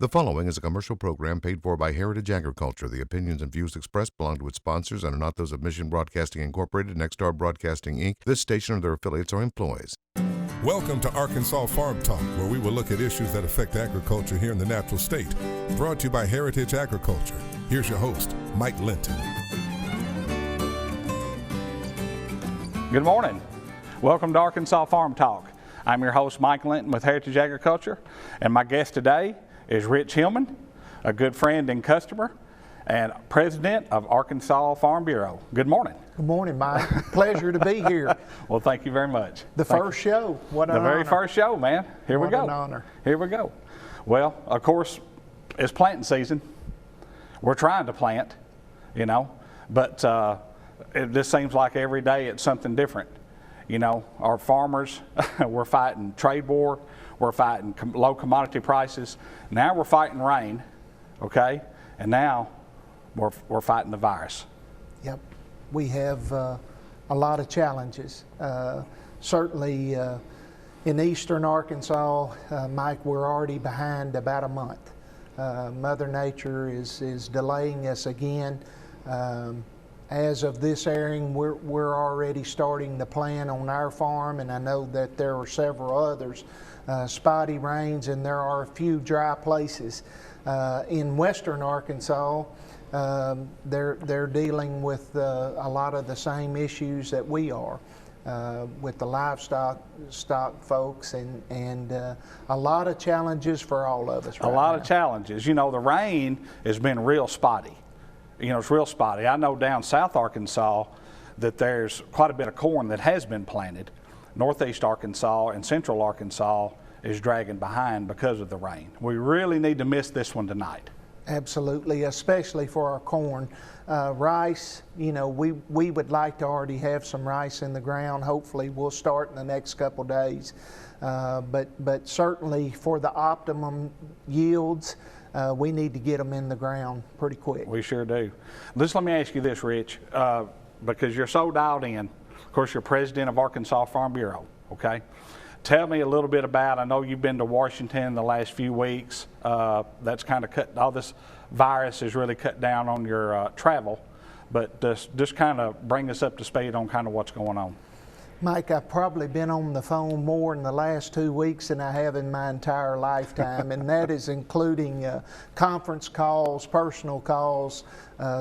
The following is a commercial program paid for by Heritage Agriculture. The opinions and views expressed belong to its sponsors and are not those of Mission Broadcasting Incorporated, Nexstar Broadcasting, Inc., this station or their affiliates or employees. Welcome to Arkansas Farm Talk, where we will look at issues that affect agriculture here in the natural state. Brought to you by Heritage Agriculture. Here's your host, Mike Linton. Good morning. Welcome to Arkansas Farm Talk. I'm your host, Mike Linton with Heritage Agriculture, and my guest today is Rich Hillman, a good friend and customer, and president of Arkansas Farm Bureau. Good morning. Good morning, Mike. Pleasure to be here. Well, thank you very much. The first show. What an honor. The very first show, man. Here we go. What an honor. Here we go. Well, of course, it's planting season. We're trying to plant, but it just seems like every day it's something different. Our farmers, we're fighting trade war, we're fighting low commodity prices. Now we're fighting rain, okay? And now we're fighting the virus. Yep. We have a lot of challenges. Certainly in eastern Arkansas, Mike, we're already behind about a month. Mother Nature is delaying us again. As of this airing, we're already starting to plan on our farm, and I know that there are several others. Spotty rains, and there are a few dry places. In western Arkansas, they're dealing with a lot of the same issues that we are with the livestock folks, and a lot of challenges for all of us right now. A lot of challenges. The rain has been real spotty. It's real spotty. I know down South Arkansas that there's quite a bit of corn that has been planted. Northeast Arkansas and Central Arkansas is dragging behind because of the rain. We really need to miss this one tonight. Absolutely, especially for our corn. Rice, we would like to already have some rice in the ground. Hopefully we'll start in the next couple days. But certainly for the optimum yields, we need to get them in the ground pretty quick. We sure do. Let me ask you this, Rich, because you're so dialed in. Of course, you're president of Arkansas Farm Bureau, okay? Tell me a little bit about, I know you've been to Washington the last few weeks. That's kind of all this virus has really cut down on your travel, but just kind of bring us up to speed on kind of what's going on. Mike, I've probably been on the phone more in the last 2 weeks than I have in my entire lifetime, and that is including conference calls, personal calls,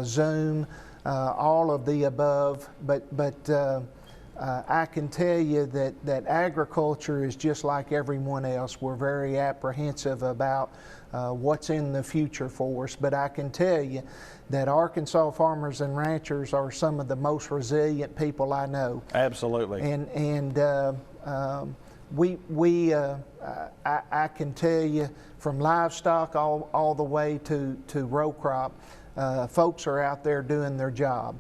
Zoom, all of the above. But I can tell you that agriculture is just like everyone else. We're very apprehensive about what's in the future for us, but I can tell you that Arkansas farmers and ranchers are some of the most resilient people I know. Absolutely. And I can tell you from livestock all the way to row crop, folks are out there doing their job.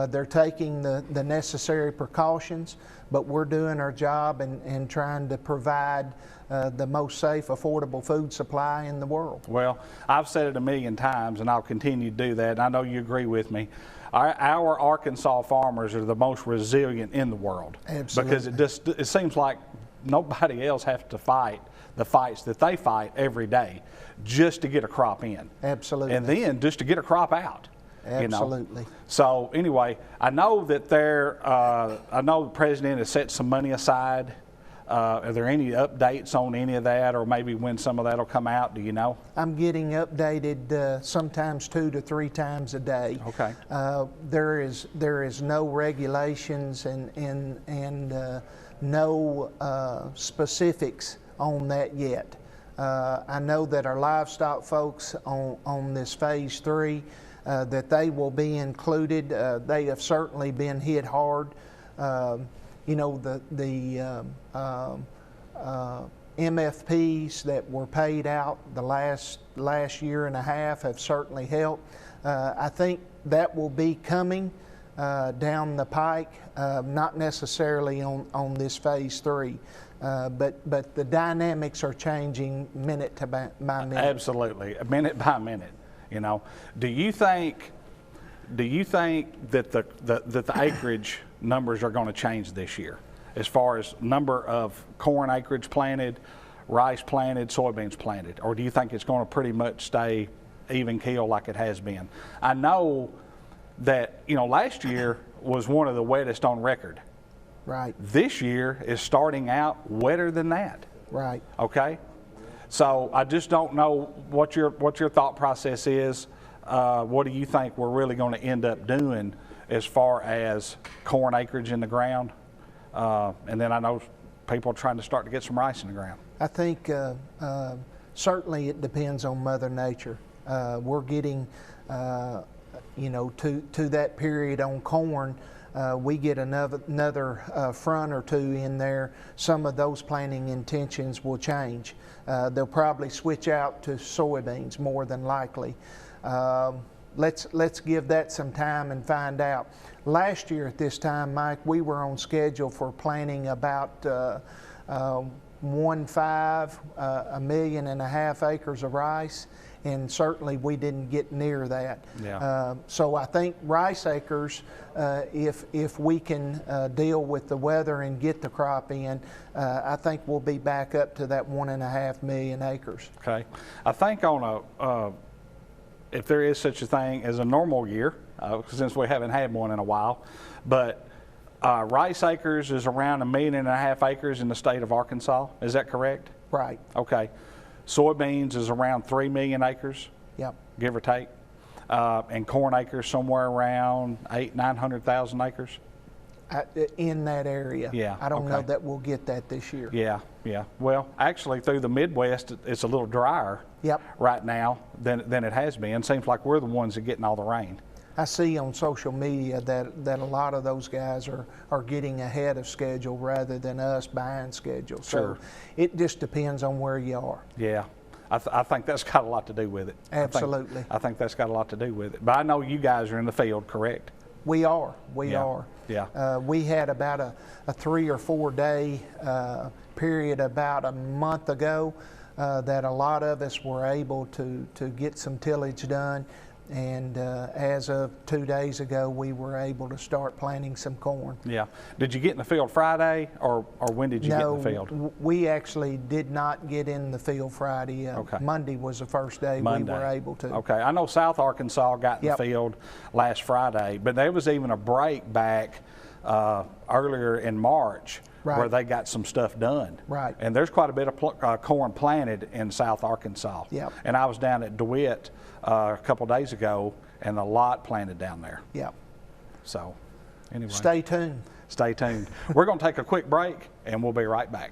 They're taking the necessary precautions, but we're doing our job and trying to provide the most safe, affordable food supply in the world. Well, I've said it a million times, and I'll continue to do that, and I know you agree with me. Our Arkansas farmers are the most resilient in the world. Absolutely. Because it seems like nobody else has to fight the fights that they fight every day just to get a crop in. Absolutely. And then just to get a crop out. Absolutely. So anyway, I know that I know the president has set some money aside. Are there any updates on any of that, or maybe when some of that will come out? Do you know? I'm getting updated sometimes 2 to 3 times a day. Okay. There is no regulations and no specifics on that yet. I know that our livestock folks on this phase 3 that they will be included. They have certainly been hit hard. The MFPs that were paid out the last year and a half have certainly helped. I think that will be coming down the pike, not necessarily on this phase 3, but the dynamics are changing minute by minute. Absolutely, minute by minute. Do you think that the acreage numbers are going to change this year, as far as number of corn acreage planted rice planted, soybeans planted? Or do you think it's going to pretty much stay even keel like it has been? I know that, last year was one of the wettest on record. Right. This year is starting out wetter than that. Right. Okay? So I just don't know what your thought process is. What do you think we're really going to end up doing as far as corn acreage in the ground? And then I know people are trying to start to get some rice in the ground. I think certainly it depends on Mother Nature. We're getting, to that period on corn. We get another front or two in there. Some of those planting intentions will change. They'll probably switch out to soybeans more than likely. Let's give that some time and find out. Last year at this time, Mike, we were on schedule for planting about 1.5 million and a half acres of rice, and certainly we didn't get near that. Yeah. So I think rice acres, if we can deal with the weather and get the crop in, I think we'll be back up to that 1.5 million acres. Okay. I think on if there is such a thing as a normal year, since we haven't had one in a while, but rice acres is around 1.5 million acres in the state of Arkansas. Is that correct? Right. Okay. Soybeans is around 3 million acres. Yep. Give or take. And corn acres somewhere around 800,000-900,000 acres. In that area. Yeah. I don't know okay. that we'll get that this year. Yeah. Well, actually, through the Midwest, it's a little drier. Yep. Right now than it has been. Seems like we're the ones that are getting all the rain. I see on social media that a lot of those guys are getting ahead of schedule rather than us behind schedule. Sure. So it just depends on where you are. Yeah. I think that's got a lot to do with it. Absolutely. I think that's got a lot to do with it. But I know you guys are in the field, correct? We are. We Yeah. are. Yeah. We had about a 3 or 4 day period about a month ago that a lot of us were able to get some tillage done. And as of 2 days ago, we were able to start planting some corn. Yeah. Did you get in the field Friday, or when did you get in the field? No, we actually did not get in the field Friday. Okay. Monday was the first day Monday. we were able to. Okay. I know South Arkansas got in Yep. the field last Friday, but there was even a break back earlier in March Right. where they got some stuff done. Right. And there's quite a bit of corn planted in South Arkansas. Yep. And I was down at DeWitt a couple days ago, and a lot planted down there. Yeah. So, anyway. Stay tuned. Stay tuned. We're going to take a quick break, and we'll be right back.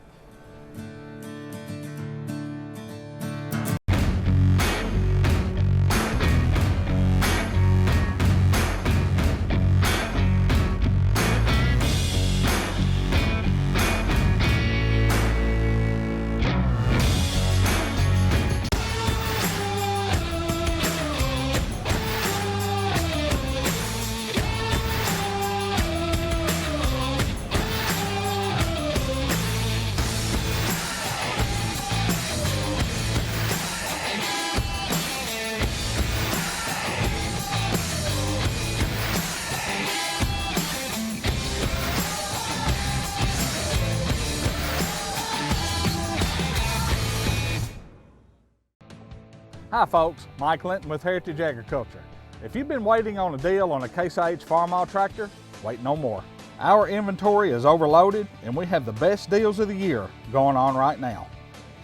Hi folks, Mike Linton with Heritage Agriculture. If you've been waiting on a deal on a Case IH Farmall tractor, wait no more. Our inventory is overloaded and we have the best deals of the year going on right now.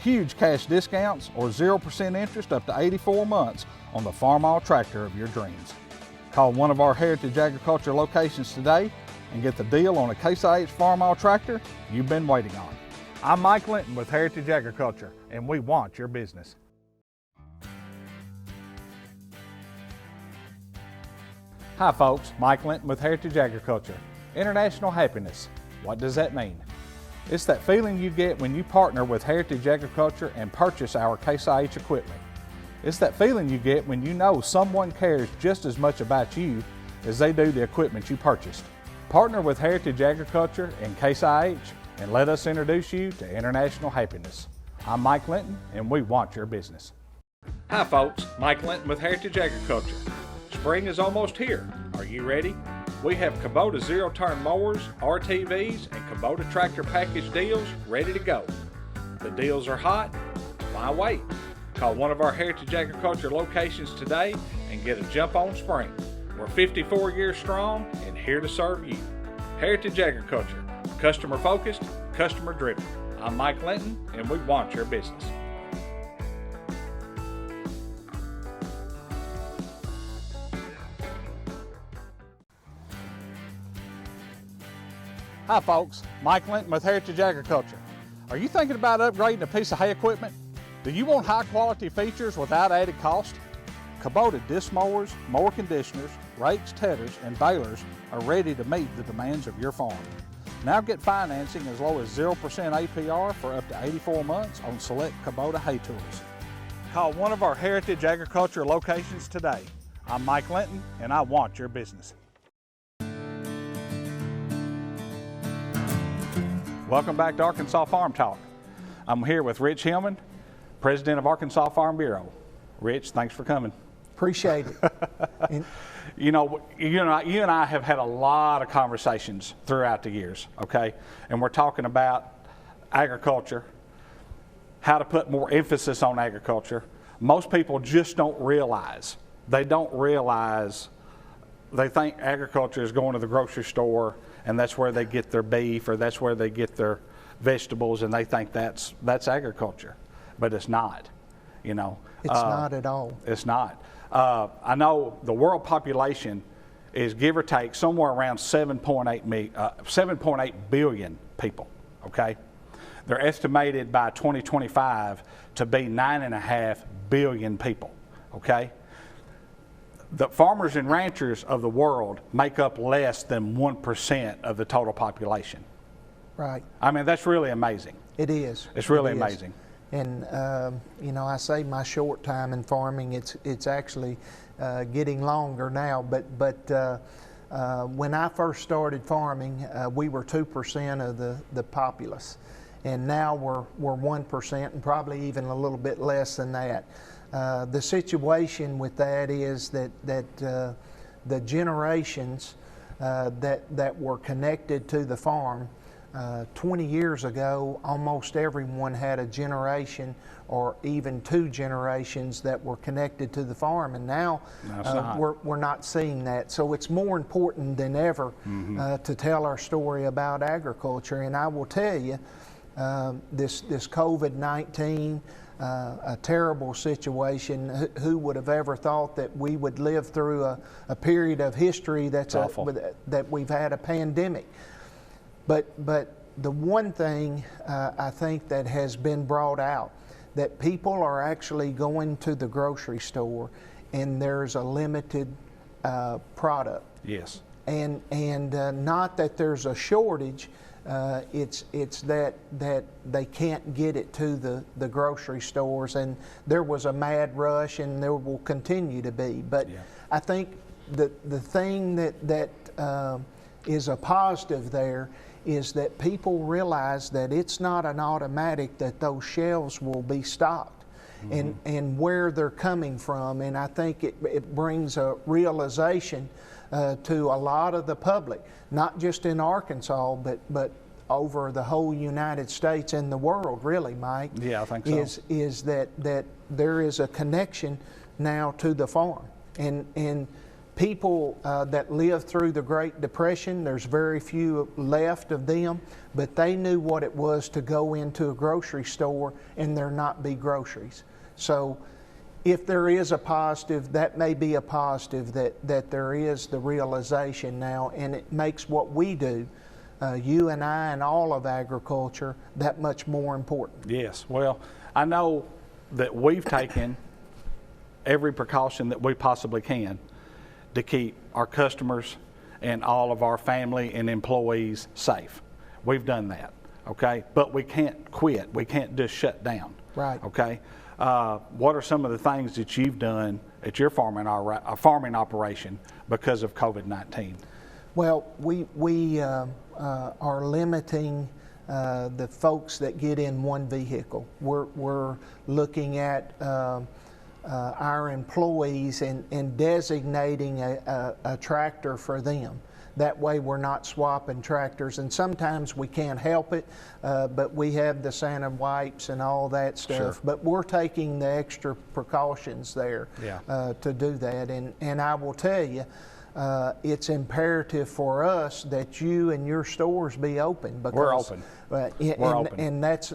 Huge cash discounts or 0% interest up to 84 months on the Farmall tractor of your dreams. Call one of our Heritage Agriculture locations today and get the deal on a Case IH Farmall tractor you've been waiting on. I'm Mike Linton with Heritage Agriculture, and we want your business. Hi folks, Mike Linton with Heritage Agriculture. International happiness. What does that mean? It's that feeling you get when you partner with Heritage Agriculture and purchase our Case IH equipment. It's that feeling you get when you know someone cares just as much about you as they do the equipment you purchased. Partner with Heritage Agriculture and Case IH and let us introduce you to international happiness. I'm Mike Linton and we want your business. Hi folks, Mike Linton with Heritage Agriculture. Spring is almost here. Are you ready? We have Kubota zero-turn mowers, RTVs, and Kubota tractor package deals ready to go. The deals are hot. Why wait? Call one of our Heritage Agriculture locations today and get a jump on spring. We're 54 years strong and here to serve you. Heritage Agriculture, customer focused, customer driven. I'm Mike Linton and we want your business. Hi folks, Mike Linton with Heritage Agriculture. Are you thinking about upgrading a piece of hay equipment? Do you want high quality features without added cost? Kubota disc mowers, mower conditioners, rakes, tedders, and balers are ready to meet the demands of your farm. Now get financing as low as 0% APR for up to 84 months on select Kubota hay tools. Call one of our Heritage Agriculture locations today. I'm Mike Linton and I want your business. Welcome back to Arkansas Farm Talk. I'm here with Rich Hillman, President of Arkansas Farm Bureau. Rich, thanks for coming. Appreciate it. You know, you and I have had a lot of conversations throughout the years, okay? And we're talking about agriculture, how to put more emphasis on agriculture. Most people just don't realize. They think agriculture is going to the grocery store and that's where they get their beef or that's where they get their vegetables, and they think that's agriculture, but it's not, you know. It's not at all. It's not. I know the world population is give or take somewhere around 7.8 billion people, okay? They're estimated by 2025 to be 9.5 billion people, okay? The farmers and ranchers of the world make up less than 1% of the total population. Right. I mean, that's really amazing. It is. It's really amazing. And you know, I say my short time in farming, it's actually getting longer now. But when I first started farming, we were 2% of the populace, and now we're 1% and probably even a little bit less than that. The situation with that is that the generations that were connected to the farm 20 years ago, almost everyone had a generation or even two generations that were connected to the farm, and now we're not seeing that. So it's more important than ever to tell our story about agriculture. And I will tell you, this COVID-19, a terrible situation. Who would have ever thought that we would live through a period of history that we've had a pandemic? But the one thing I think that has been brought out, that people are actually going to the grocery store and there's a limited product. Yes. And not that there's a shortage. It's that they can't get it to the grocery stores, and there was a mad rush, and there will continue to be. But yeah. I think the thing that is a positive there is that people realize that it's not an automatic that those shelves will be stocked, and where they're coming from. And I think it brings a realization to a lot of the public, not just in Arkansas, but over the whole United States and the world, really, Mike. Yeah, I think so. Is that there is a connection now to the farm, and people that lived through the Great Depression, there's very few left of them, but they knew what it was to go into a grocery store and there not be groceries. So if there is a positive, that may be a positive, that there is the realization now, and it makes what we do, you and I and all of agriculture, that much more important. Yes, well, I know that we've taken every precaution that we possibly can to keep our customers and all of our family and employees safe. We've done that, okay? But we can't quit. We can't just shut down. Right. Okay? What are some of the things that you've done at your farming operation because of COVID-19? Well, we are limiting the folks that get in one vehicle. We're looking at our employees and designating a tractor for them. That way we're not swapping tractors, and sometimes we can't help it, but we have the Santa wipes and all that stuff. Sure. But we're taking the extra precautions there to do that. And I will tell you, it's imperative for us that you and your stores be open, because We're open. We're open. And that's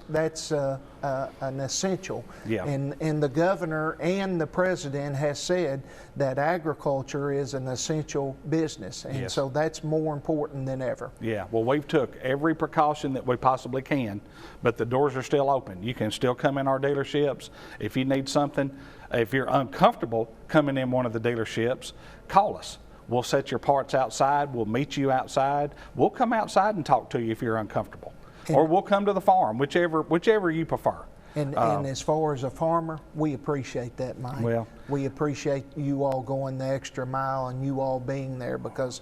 an essential. Yeah. And the governor and the president has said that agriculture is an essential business, and Yes. so that's more important than ever. Yeah, well, we've took every precaution that we possibly can, but the doors are still open. You can still come in our dealerships. If you need something, if you're uncomfortable coming in one of the dealerships, call us. We'll set your parts outside. We'll meet you outside. We'll come outside and talk to you if you're uncomfortable. Or we'll come to the farm, whichever you prefer. And as far as a farmer, we appreciate that, Mike. Well, we appreciate you all going the extra mile and you all being there, because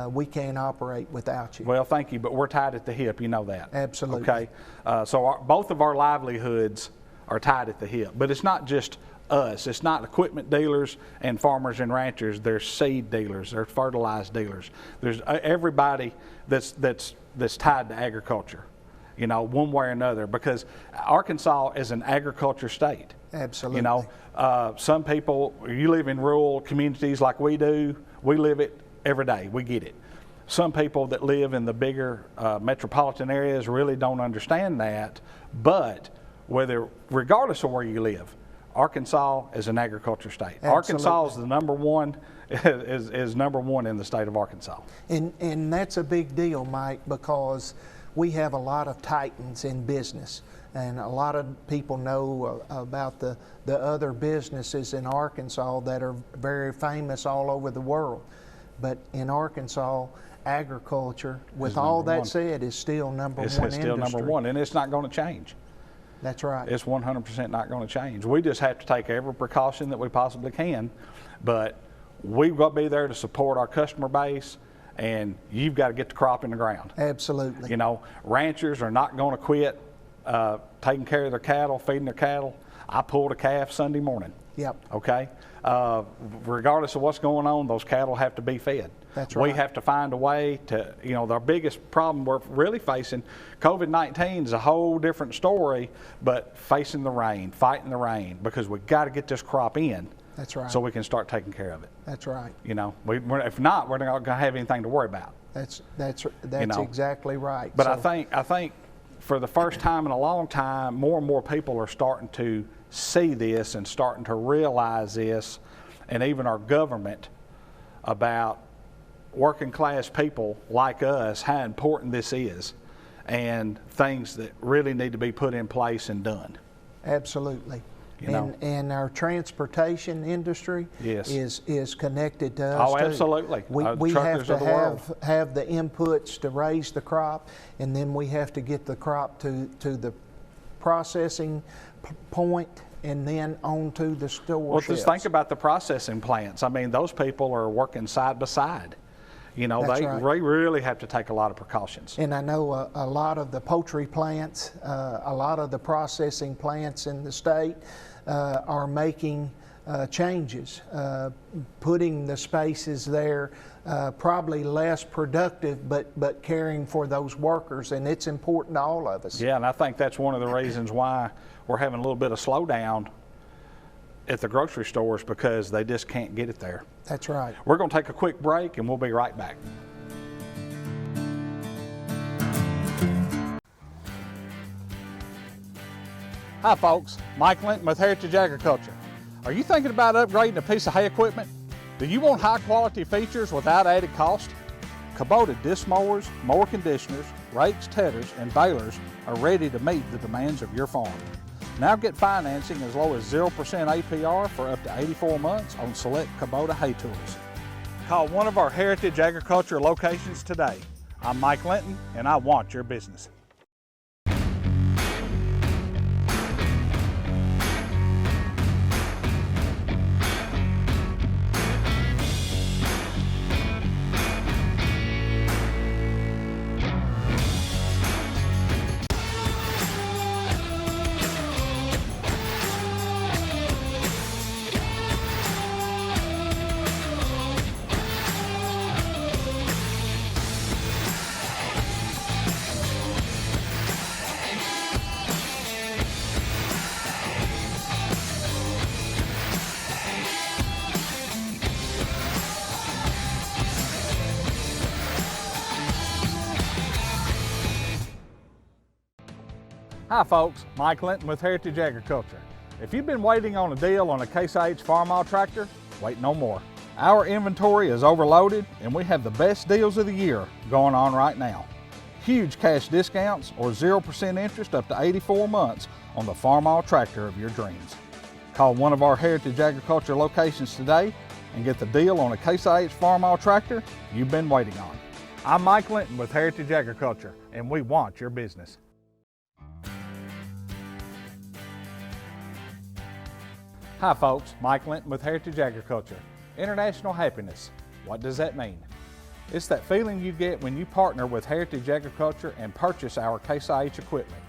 we can't operate without you. Well, thank you, but we're tied at the hip. You know that. Absolutely. Okay. So both of our livelihoods are tied at the hip. But it's not just us. It's not equipment dealers and farmers and ranchers. There's seed dealers. There's fertilizer dealers. There's everybody that's tied to agriculture, you know, one way or another, because Arkansas is an agriculture state. Absolutely. You know, some people, you live in rural communities like we do, we live it every day, we get it. Some people that live in the bigger metropolitan areas really don't understand that, but regardless of where you live, Arkansas is an agriculture state. Absolutely. Arkansas is the number one, is number one in the state of Arkansas. And that's a big deal, Mike, because we have a lot of titans in business, and a lot of people know about the other businesses in Arkansas that are very famous all over the world. But in Arkansas, agriculture, with all that said, is still number one industry. It's still number one, and it's not going to change. That's right. It's 100% not going to change. We just have to take every precaution that we possibly can, but we've got to be there to support our customer base, and you've got to get the crop in the ground. Absolutely. You know, ranchers are not going to quit taking care of their cattle, feeding their cattle. I pulled a calf Sunday morning. Yep. Okay? Regardless of what's going on, those cattle have to be fed. That's right. We have to find a way to, you know, our biggest problem we're really facing, COVID-19 is a whole different story, but facing the rain, fighting the rain, because we've got to get this crop in. That's right. So we can start taking care of it. That's right. You know, if not, we're not going to have anything to worry about. That's you know? exactly right. But So, I think for the first time in a long time, more and more people are starting to see this and starting to realize this, and even our government, about working class people like us, how important this is, and things that really need to be put in place and done. absolutely. You know. And our transportation industry Yes. is connected to us Oh, too. absolutely. We have Truckers to of the world. have the inputs to raise the crop, and then we have to get the crop to the processing point, and then on to the store Well, shelves. just think about the processing plants. I mean, those people are working side by side. You know, That's they right. really have to take a lot of precautions. And I know a lot of the poultry plants, a lot of the processing plants in the state are making changes, putting the spaces there, probably less productive, but caring for those workers, and it's important to all of us. Yeah, and I think that's one of the reasons why we're having a little bit of slowdown at the grocery stores, because they just can't get it there. That's right. We're going to take a quick break, and we'll be right back. Hi folks, Mike Linton with Heritage Agriculture. Are you thinking about upgrading a piece of hay equipment? Do you want high quality features without added cost? Kubota disc mowers, mower conditioners, rakes, tedders, and balers are ready to meet the demands of your farm. Now get financing as low as 0% APR for up to 84 months on select Kubota hay tools. Call one of our Heritage Agriculture locations today. I'm Mike Linton, and I want your business. Hi folks, Mike Linton with Heritage Agriculture. If you've been waiting on a deal on a Case IH Farmall tractor, wait no more. Our inventory is overloaded and we have the best deals of the year going on right now. Huge cash discounts or 0% interest up to 84 months on the Farmall tractor of your dreams. Call one of our Heritage Agriculture locations today and get the deal on a Case IH Farmall tractor you've been waiting on. I'm Mike Linton with Heritage Agriculture and we want your business. Hi folks, Mike Linton with Heritage Agriculture. International happiness. What does that mean? It's that feeling you get when you partner with Heritage Agriculture and purchase our Case IH equipment.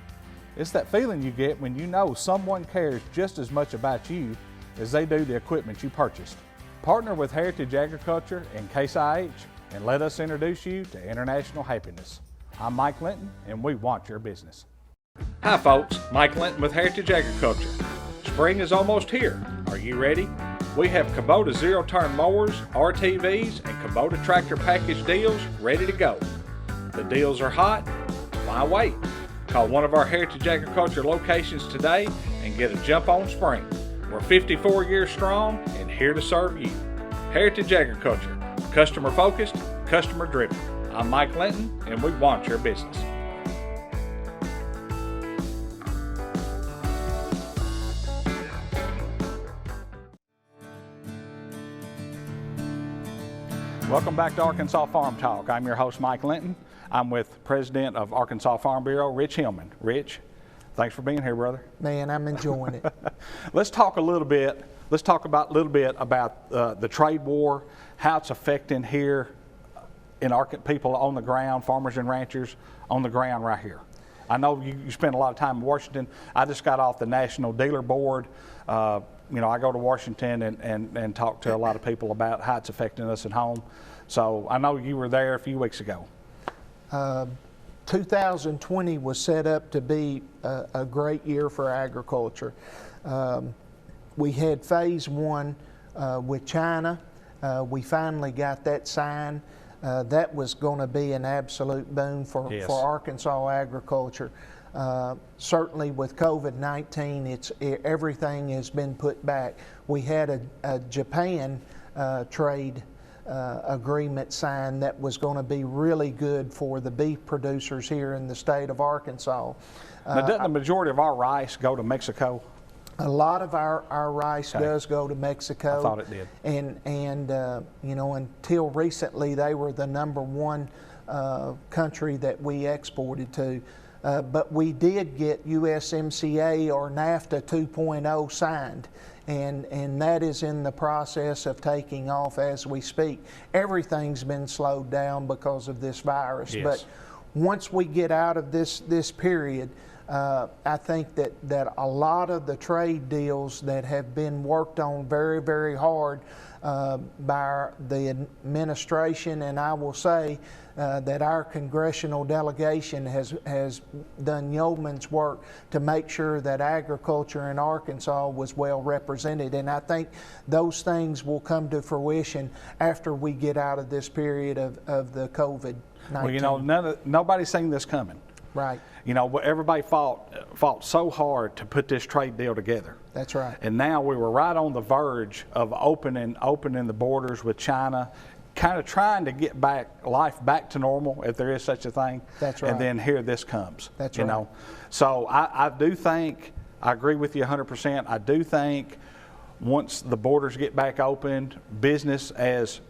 It's that feeling you get when you know someone cares just as much about you as they do the equipment you purchased. Partner with Heritage Agriculture and Case IH and let us introduce you to international happiness. I'm Mike Linton and we want your business. Hi folks, Mike Linton with Heritage Agriculture. Spring is almost here. Are you ready? We have Kubota zero-turn mowers, RTVs, and Kubota tractor package deals ready to go. The deals are hot. Why wait? Call one of our Heritage Agriculture locations today and get a jump on spring. We're 54 years strong and here to serve you. Heritage Agriculture, customer focused, customer driven. I'm Mike Linton and we want your business. Welcome back to Arkansas Farm Talk. I'm your host, Mike Linton. I'm with President of Arkansas Farm Bureau, Rich Hillman. Rich, thanks for being here, brother. Man, I'm enjoying it. Let's talk a little bit about the trade war, how it's affecting here in people on the ground, farmers and ranchers on the ground right here. I know you spend a lot of time in Washington. I just got off the National Dealer Board. I go to Washington and talk to a lot of people about how it's affecting us at home. So I know you were there a few weeks ago. 2020 was set up to be a great year for agriculture. We had phase one with China. We finally got that signed. That was going to be an absolute boon for Arkansas agriculture. Certainly with COVID-19, everything has been put back. We had a Japan trade agreement signed that was going to be really good for the beef producers here in the state of Arkansas. Now, doesn't the majority of our rice go to Mexico? A lot of our rice does go to Mexico. I thought it did. And until recently, they were the #1 country that we exported to. But we did get USMCA or NAFTA 2.0 signed, and that is in the process of taking off as we speak. Everything's been slowed down because of this virus, but once we get out of this period, I think that a lot of the trade deals that have been worked on very, very hard by the administration, and I will say that our congressional delegation has done yeoman's work to make sure that agriculture in Arkansas was well represented, and I think those things will come to fruition after we get out of this period of the COVID-19. Well, nobody's seen this coming. Right. Everybody fought so hard to put this trade deal together. That's right. And now we were right on the verge of opening the borders with China, kind of trying to get life back to normal, if there is such a thing. That's right. And then here this comes. That's right. So I do think, I agree with you 100%. I do think once the borders get back opened, business as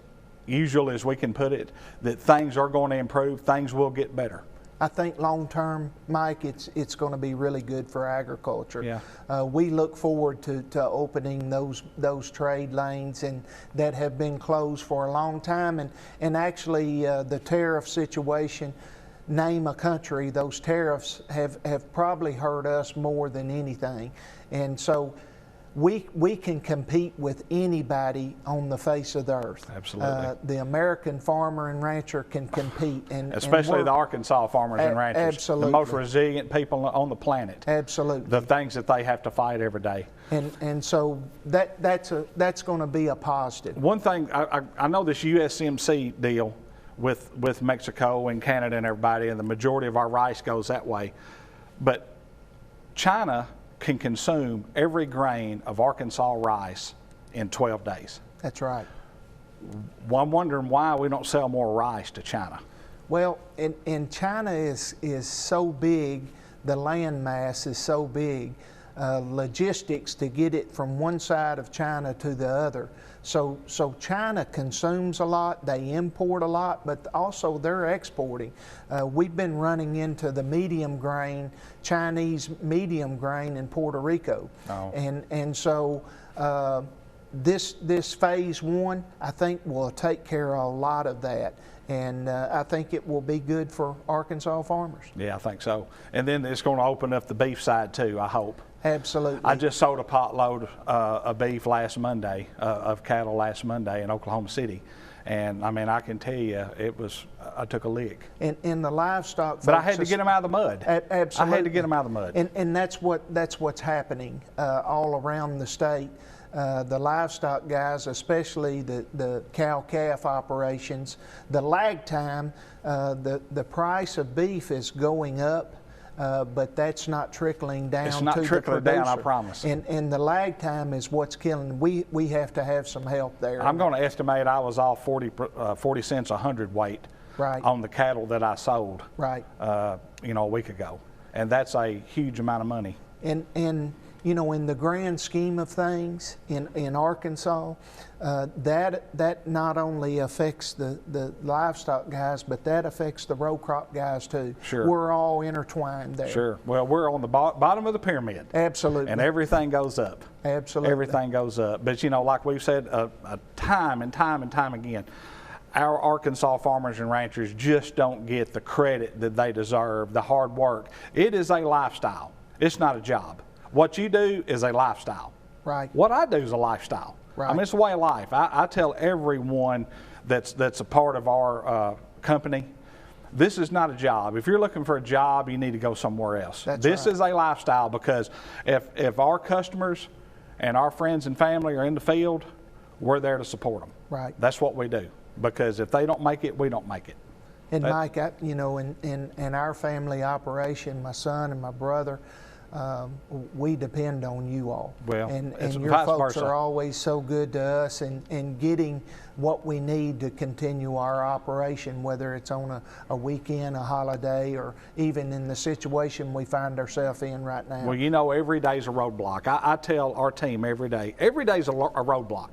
usual as we can put it, that things are going to improve, things will get better. I think long term, Mike, it's going to be really good for agriculture. Yeah. We look forward to opening those trade lanes and that have been closed for a long time. And actually, the tariff situation, name a country, those tariffs have probably hurt us more than anything. And so we can compete with anybody on the face of the earth. Absolutely. The American farmer and rancher can compete, and especially the Arkansas farmers and ranchers. Absolutely. The most resilient people on the planet. Absolutely. The things that they have to fight every day. And so that's going to be a positive. One thing, I know this USMC deal with Mexico and Canada and everybody, and the majority of our rice goes that way. But China can consume every grain of Arkansas rice in 12 days. That's right. Well, I'm wondering why we don't sell more rice to China. Well, and China is so big, the land mass is so big, logistics to get it from one side of China to the other. So China consumes a lot, they import a lot, but also they're exporting. We've been running into the medium grain, Chinese medium grain in Puerto Rico. Oh. And so this phase one, I think, will take care of a lot of that. And I think it will be good for Arkansas farmers. Yeah, I think so. And then it's going to open up the beef side too, I hope. Absolutely. I just sold a pot load of beef last Monday, of cattle last Monday in Oklahoma City. And I mean, I can tell you, I took a lick. In the livestock, but I had to get them out of the mud. Absolutely. I had to get them out of the mud. And that's what's happening all around the state. The livestock guys, especially the cow-calf operations, the lag time, the price of beef is going up. But that's not trickling down it's not to trickling the producer. down, I promise. And the lag time is what's killing. We have to have some help there. I'm going to estimate I was off 40 cents a hundredweight right. on the cattle that I sold. Right. A week ago, and that's a huge amount of money. And you know, in the grand scheme of things in Arkansas, that not only affects the livestock guys, but that affects the row crop guys too. Sure. We're all intertwined there. Sure. Well, we're on the bottom of the pyramid. Absolutely. And everything goes up. Absolutely. Everything goes up. But like we've said time and time again, our Arkansas farmers and ranchers just don't get the credit that they deserve, the hard work. It is a lifestyle. It's not a job. What you do is a lifestyle. Right. What I do is a lifestyle. Right. I mean, it's a way of life. I tell everyone that's a part of our company, this is not a job. If you're looking for a job, you need to go somewhere else. This is a lifestyle, because if our customers and our friends and family are in the field, we're there to support them. Right. That's what we do. Because if they don't make it, we don't make it. And Mike, in our family operation, my son and my brother, we depend on you all. Well, and it's your vice folks versa. are always so good to us and getting what we need to continue our operation, whether it's on a weekend, a holiday, or even in the situation we find ourselves in right now. Well, every day's a roadblock. I tell our team every day's a roadblock.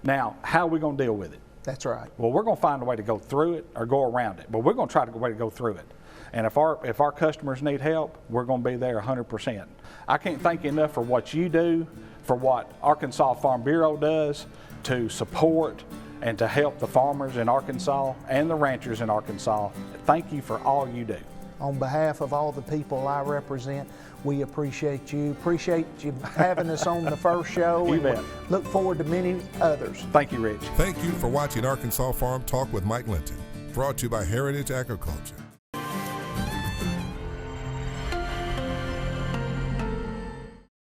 Now, how are we going to deal with it? That's right. Well, we're going to find a way to go through it or go around it, but we're going to try to way to go through it. And if our customers need help, we're going to be there 100%. I can't thank you enough for what you do, for what Arkansas Farm Bureau does to support and to help the farmers in Arkansas and the ranchers in Arkansas. Thank you for all you do. On behalf of all the people I represent, we appreciate you. Appreciate you having us on the first show. You and bet. Look forward to many others. Thank you, Rich. Thank you for watching Arkansas Farm Talk with Mike Linton, brought to you by Heritage Agriculture.